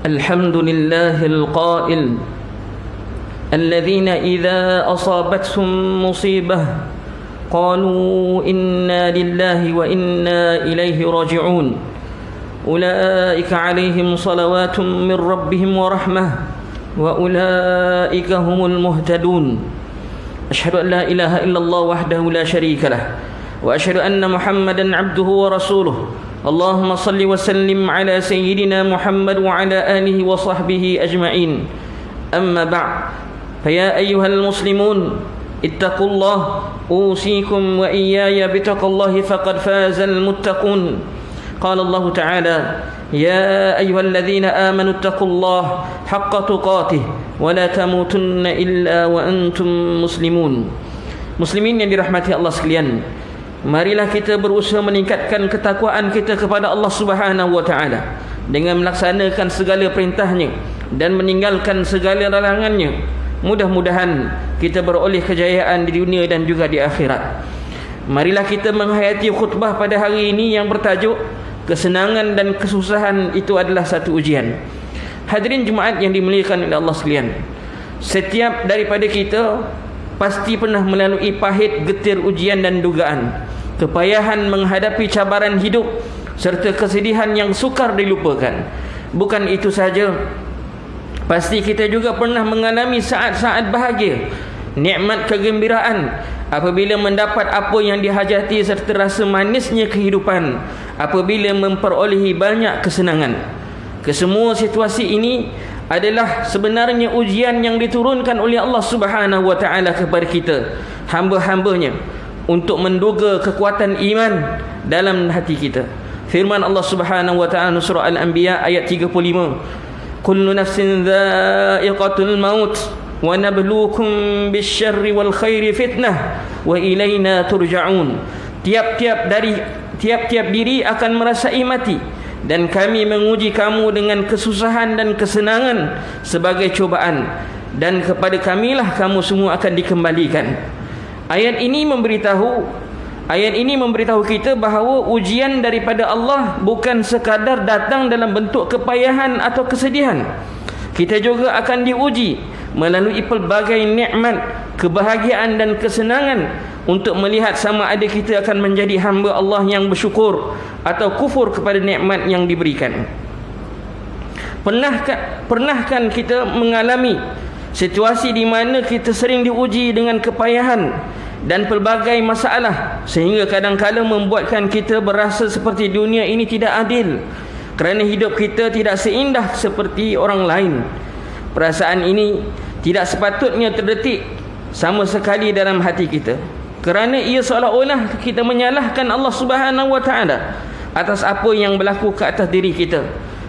الحمد لله القائل الذين إذا أصابتهم مصيبة قالوا إنا لله وإنا إليه راجعون أولئك عليهم صلوات من ربهم ورحمة وأولئك هم المهتدون أشهد أن لا إله إلا الله وحده لا شريك له وأشهد أن محمدا عبده ورسوله اللهم صل وسلم على سيدنا محمد وعلى آله وصحبه أجمعين أما بعد فيا أيها المسلمون اتقوا الله أوصيكم وإياي بتقوى الله فقد فاز المتقون قال الله تعالى يا أيها الذين آمنوا اتقوا الله حق تقاته ولا تموتن إلا وأنتم مسلمون. Muslimin yang dirahmati Allah sekalian, marilah kita berusaha meningkatkan ketakwaan kita kepada Allah Subhanahu wa taala dengan melaksanakan segala perintahnya dan meninggalkan segala larangannya. Mudah-mudahan kita beroleh kejayaan di dunia dan juga di akhirat. Marilah kita menghayati khutbah pada hari ini yang bertajuk kesenangan dan kesusahan itu adalah satu ujian. Hadirin Jumaat yang dimuliakan oleh Allah sekalian, setiap daripada kita pasti pernah melalui pahit, getir, ujian dan dugaan, kepayahan menghadapi cabaran hidup serta kesedihan yang sukar dilupakan. Bukan itu saja, pasti kita juga pernah mengalami saat-saat bahagia, nikmat kegembiraan apabila mendapat apa yang dihajati serta rasa manisnya kehidupan apabila memperolehi banyak kesenangan. Kesemua situasi ini adalah sebenarnya ujian yang diturunkan oleh Allah Subhanahu wa taala kepada kita, hamba-hambanya, untuk menduga kekuatan iman dalam hati kita. Firman Allah Subhanahu wa taala surah Al-Anbiya ayat 35, kullu nafsin dha'iqatul maut wa nabluukum bisyarri wal khairi fitnah wa ilaina turja'un. Tiap-tiap diri akan merasai mati, dan kami menguji kamu dengan kesusahan dan kesenangan sebagai cubaan, dan kepada kamilah kamu semua akan dikembalikan. Ayat ini memberitahu kita bahawa ujian daripada Allah bukan sekadar datang dalam bentuk kepayahan atau kesedihan. Kita juga akan diuji melalui pelbagai nikmat, kebahagiaan dan kesenangan untuk melihat sama ada kita akan menjadi hamba Allah yang bersyukur atau kufur kepada nikmat yang diberikan. Pernahkah kita mengalami situasi di mana kita sering diuji dengan kepayahan dan pelbagai masalah sehingga kadang-kadang membuatkan kita berasa seperti dunia ini tidak adil kerana hidup kita tidak seindah seperti orang lain? Perasaan ini tidak sepatutnya terdetik sama sekali dalam hati kita, kerana ia seolah-olah kita menyalahkan Allah Subhanahu wa taala atas apa yang berlaku ke atas diri kita.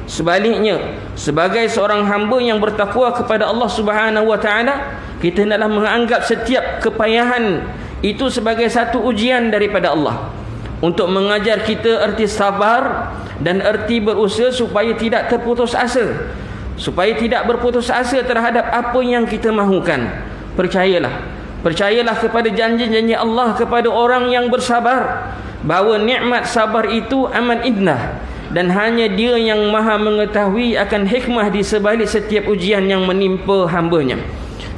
Sebaliknya, sebagai seorang hamba yang bertakwa kepada Allah Subhanahu wa taala, kita hendaklah menganggap setiap kepayahan itu sebagai satu ujian daripada Allah untuk mengajar kita erti sabar dan erti berusaha supaya tidak terputus asa, supaya tidak berputus asa terhadap apa yang kita mahukan. Percayalah kepada janji-janji Allah kepada orang yang bersabar, bahawa nikmat sabar itu amat indah, dan hanya Dia yang maha mengetahui akan hikmah di sebalik setiap ujian yang menimpa hambanya.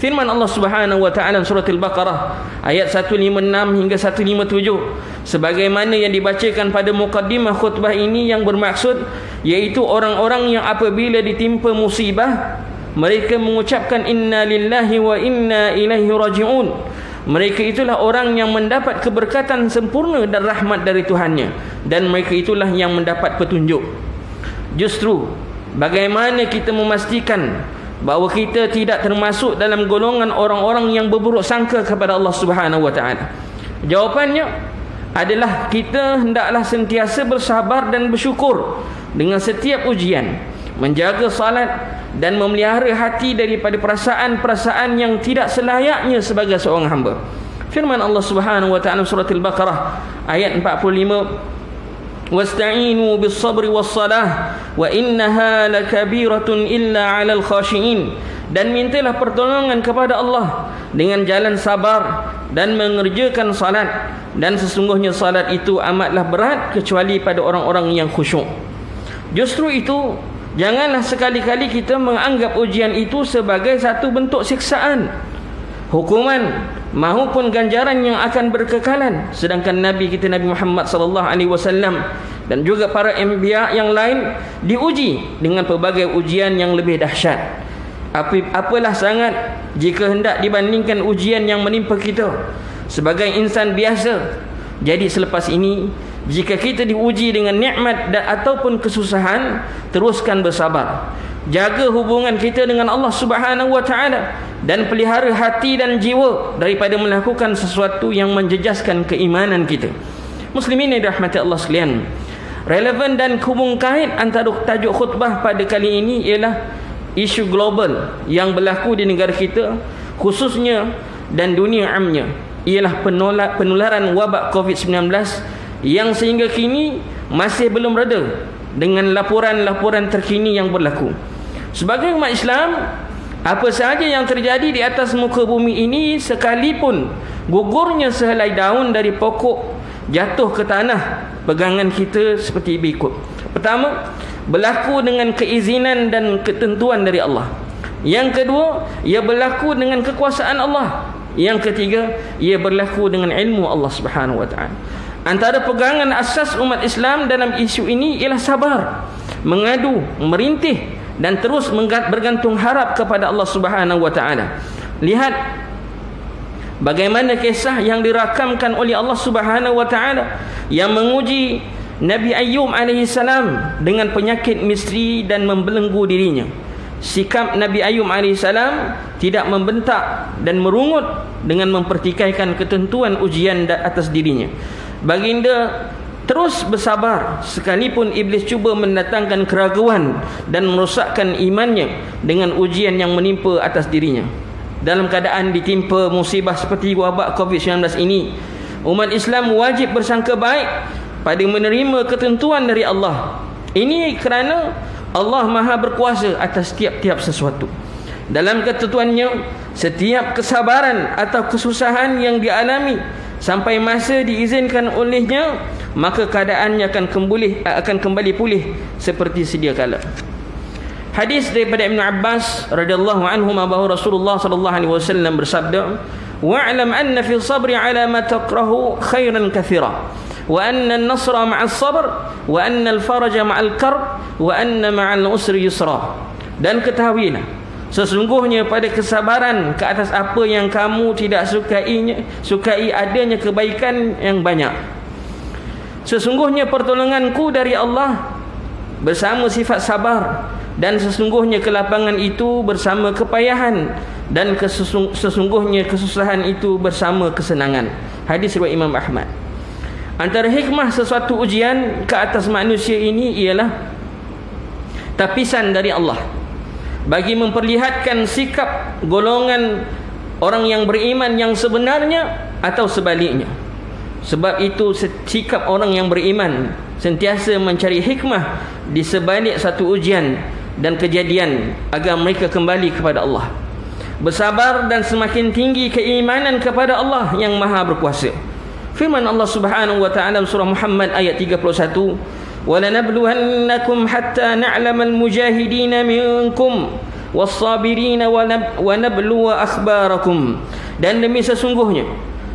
Firman Allah Subhanahu wa taala surah Al-Baqarah ayat 156 hingga 157, sebagaimana yang dibacakan pada mukaddimah khutbah ini, yang bermaksud iaitu orang-orang yang apabila ditimpa musibah mereka mengucapkan inna lillahi wa inna ilaihi raji'un. Mereka itulah orang yang mendapat keberkatan sempurna dan rahmat dari Tuhannya, dan mereka itulah yang mendapat petunjuk. Justru bagaimana kita memastikan bahawa kita tidak termasuk dalam golongan orang-orang yang berburuk sangka kepada Allah Subhanahu wa taala? Jawapannya adalah kita hendaklah sentiasa bersabar dan bersyukur dengan setiap ujian, menjaga salat dan memelihara hati daripada perasaan-perasaan yang tidak selayaknya sebagai seorang hamba. Firman Allah Subhanahu wa taala surah Al-Baqarah ayat 45, wasta'inu bis-sabri was-salah wa innaha lakabiratun illa 'alal khashiin. Dan mintalah pertolongan kepada Allah dengan jalan sabar dan mengerjakan salat, dan sesungguhnya salat itu amatlah berat kecuali pada orang-orang yang khusyuk. Justru itu Janganlah sekali-kali kita menganggap ujian itu sebagai satu bentuk siksaan, hukuman maupun ganjaran yang akan berkekalan. Sedangkan Nabi kita, Nabi Muhammad sallallahu alaihi wasallam, dan juga para anbiya yang lain diuji dengan pelbagai ujian yang lebih dahsyat. Apalah sangat jika hendak dibandingkan ujian yang menimpa kita sebagai insan biasa. Jadi selepas ini, jika kita diuji dengan nikmat ataupun kesusahan, teruskan bersabar. Jaga hubungan kita dengan Allah Subhanahu wa taala dan pelihara hati dan jiwa daripada melakukan sesuatu yang menjejaskan keimanan kita. Muslimin yang dirahmati Allah sekalian, relevan dan hubung kait antara tajuk khutbah pada kali ini ialah isu global yang berlaku di negara kita khususnya dan dunia amnya, ialah penularan wabak COVID-19 yang sehingga kini masih belum reda dengan laporan-laporan terkini yang berlaku. Sebagai umat Islam, apa sahaja yang terjadi di atas muka bumi ini, sekalipun gugurnya sehelai daun dari pokok jatuh ke tanah, pegangan kita seperti berikut. Pertama, berlaku dengan keizinan dan ketentuan dari Allah. Yang kedua, ia berlaku dengan kekuasaan Allah. Yang ketiga, ia berlaku dengan ilmu Allah Subhanahu wa taala. Antara pegangan asas umat Islam dalam isu ini ialah sabar, mengadu, merintih dan terus bergantung harap kepada Allah Subhanahu wa taala. Lihat bagaimana kisah yang dirakamkan oleh Allah Subhanahu wa taala yang menguji Nabi Ayyub alaihi salam dengan penyakit misteri dan membelenggu dirinya. Sikap Nabi Ayyub alaihi salam tidak membentak dan merungut dengan mempertikaikan ketentuan ujian atas dirinya. Baginda terus bersabar sekalipun iblis cuba mendatangkan keraguan dan merosakkan imannya dengan ujian yang menimpa atas dirinya. Dalam keadaan ditimpa musibah seperti wabak COVID-19 ini, umat Islam wajib bersangka baik pada menerima ketentuan dari Allah. Ini kerana Allah Maha berkuasa atas tiap-tiap sesuatu. Dalam ketentuannya, setiap kesabaran atau kesusahan yang dialami sampai masa diizinkan olehnya, maka keadaannya akan kembali pulih seperti sedia kala. Hadis daripada Ibn Abbas radhiyallahu anhu bahawa Rasulullah sallallahu alaihi wasallam bersabda, "Wa'lam anna fi sabri 'ala ma takrahu khairan katsira, wa anna an-nasra ma'as sabr, wa anna al-faraja ma'al karb, wa anna ma'al usri yusra." Dan ketahuilah, sesungguhnya pada kesabaran ke atas apa yang kamu tidak sukai adanya kebaikan yang banyak. Sesungguhnya pertolonganku dari Allah bersama sifat sabar, dan sesungguhnya kelapangan itu bersama kepayahan, dan sesungguhnya kesusahan itu bersama kesenangan. Hadis riwayat Imam Ahmad. Antara hikmah sesuatu ujian ke atas manusia ini ialah tapisan dari Allah bagi memperlihatkan sikap golongan orang yang beriman yang sebenarnya atau sebaliknya. Sebab itu sikap orang yang beriman sentiasa mencari hikmah di sebalik satu ujian dan kejadian agar mereka kembali kepada Allah, bersabar dan semakin tinggi keimanan kepada Allah yang Maha berkuasa. Firman Allah Subhanahu wa taala surah Muhammad ayat 31, وَلَنَبْلُوَنَّكُمْ حَتَّى نَعْلَمَ الْمُجَاهِدِينَ مِنْكُمْ وَالصَّابِرِينَ وَنَبْلُوَ أَخْبَارَكُمْ. Dan demi sesungguhnya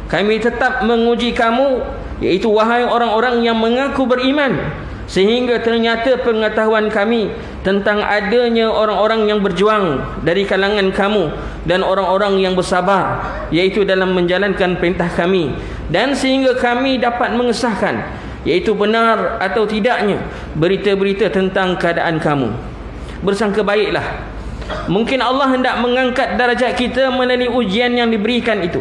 kami tetap menguji kamu, iaitu wahai orang-orang yang mengaku beriman, sehingga ternyata pengetahuan kami tentang adanya orang-orang yang berjuang dari kalangan kamu dan orang-orang yang bersabar, iaitu dalam menjalankan perintah kami, dan sehingga kami dapat mengesahkan, iaitu benar atau tidaknya berita-berita tentang keadaan kamu. Bersangka baiklah, mungkin Allah hendak mengangkat darjat kita melalui ujian yang diberikan itu.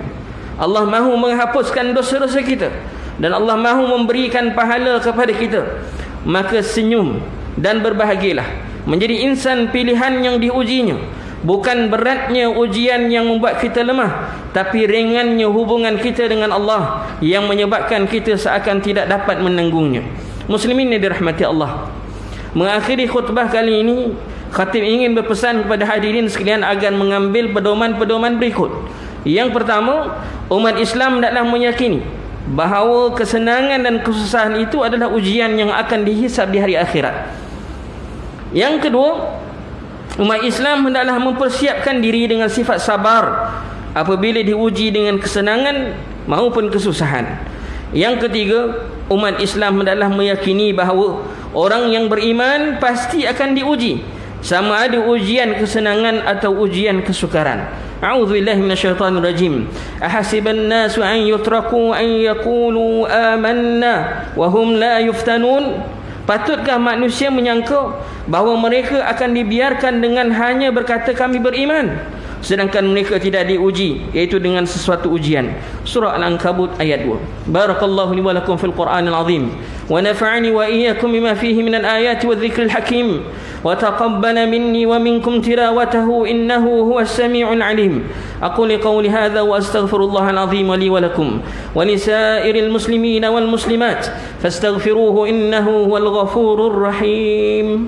Allah mahu menghapuskan dosa-dosa kita, dan Allah mahu memberikan pahala kepada kita. Maka senyum dan berbahagialah menjadi insan pilihan yang diujinya. Bukan beratnya ujian yang membuat kita lemah, tapi ringannya hubungan kita dengan Allah yang menyebabkan kita seakan tidak dapat menanggungnya. Muslimin yang dirahmati Allah, mengakhiri khutbah kali ini, khatib ingin berpesan kepada hadirin sekalian agar mengambil pedoman-pedoman berikut. Yang pertama, umat Islam hendaklah meyakini bahawa kesenangan dan kesusahan itu adalah ujian yang akan dihisab di hari akhirat. Yang kedua, umat Islam hendaklah mempersiapkan diri dengan sifat sabar apabila diuji dengan kesenangan maupun kesusahan. Yang ketiga, umat Islam hendaklah meyakini bahawa orang yang beriman pasti akan diuji, sama ada ujian kesenangan atau ujian kesukaran. A'udzubillahi minasyaitonir rajim. Ahasiban nasu an yutraku an yaqulu amanna wa hum la yuftanun? Patutkah manusia menyangka bahawa mereka akan dibiarkan dengan hanya berkata kami beriman, sedangkan mereka tidak diuji, iaitu dengan sesuatu ujian. Surah Al-Ankabut ayat 2. Barakallahu li wa lakum fil Qur'anil azim wa nafa'ani wa iyyakum bima fihi minal ayati wadh-dhikril hakim wa taqabbala minni wa minkum tilawatahu innahu huwas sami'ul alim. Aqulu qawli hadha wa astaghfirullahal azim li wa lakum wa lisairil muslimina wal muslimat fastaghfiruhu innahu huwal ghafurur rahim.